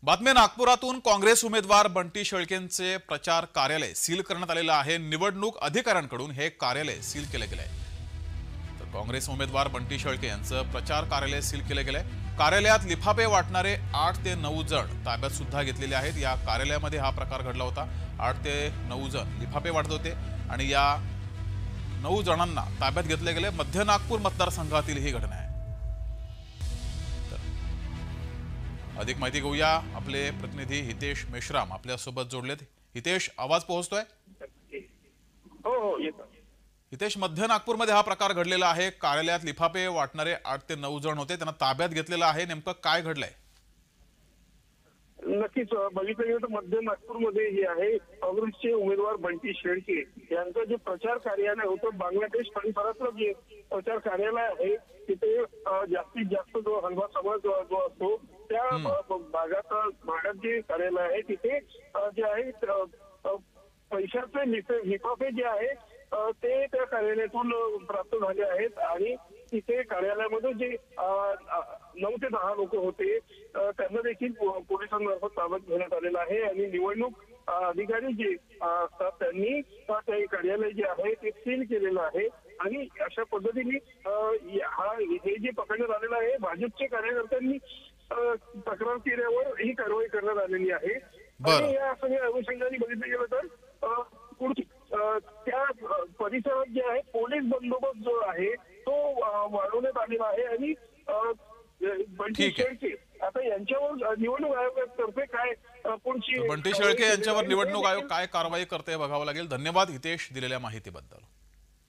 बातमी नागपुरातून काँग्रेस उमेदवार बंटी शेळकेंचे प्रचार कार्यालय सील करण्यात आलेलं आहे। निवडणूक अधिकाऱ्यांकडून हे कार्यालय सील केले गेले आहे। तर काँग्रेस उमेदवार बंटी शेळके यांचं प्रचार कार्यालय सील केले गेले। कार्यालयात लिफाफे वाटणारे 8 ते 9 जण ताब्यात सुद्धा घेतलेले आहेत। या कार्यालयामध्ये हा प्रकार घडला होता। 8 ते 9 जण लिफाफे वाटत होते आणि या 9 जणांना ताब्यात घेतले गेले। मध्य नागपूर मतदारसंघातील ही घटना आहे। अधिक माहिती घेऊया, आपले प्रतिनिधी हितेश मेश्राम आपल्या सोबत जोडलेत। हितेश, आवाज पोहोचतोय? हो येतो। हितेश, मध्य नागपूरमध्ये हा प्रकार घडलेला आहे। कार्यालयात लिफाफे वाटणारे 8 ते 9 जण होते, त्यांना ताब्यात घेतलेलं आहे। नेमकं काय घडलंय? नक्कीच बघितलं गेलं तर मध्य नागपूरमध्ये जे आहे काँग्रेसचे उमेदवार बंटी शेळके यांचं जे प्रचार कार्यालय होतं बांगलादेश परिसरातलं जे प्रचार कार्यालय आहे तिथे जास्तीत जास्त जो हलवा समाज जो असतो त्या भागात जे कार्यालय आहे तिथे जे आहे पैशाचे लिफाफे जे आहे ते त्या कार्यालयातून प्राप्त झाले आहेत आणि तिथे कार्यालयामध्ये जे 9 ते 10 लोक होते त्यांना देखील पोलिसांमार्फत ताब्यात घेण्यात आलेलं आहे आणि निवडणूक अधिकारी जे असतात त्यांनी ते कार्यालय जे आहे ते सील केलेलं आहे आणि अशा पद्धतीने हे जे पकडण्यात आलेलं आहे भाजपच्या कार्यकर्त्यांनी तक्रार केल्यावर ही कारवाई करण्यात आलेली आहे। आणि या सगळ्या अनुषंगाने बघितलं गेलं तर पुढची त्या परिसरात जे आहे पोलीस बंदोबस्त जो आहे तो वाढवण्यात आलेला आहे आणि बंटी शेळके आता यांच्यावर निवडणूक आयोगातर्फे काय पुढची बंटी शेळके यांच्यावर निवडणूक आयोग काय कारवाई करते बघावं लागेल। धन्यवाद हितेश दिलेल्या माहितीबद्दल।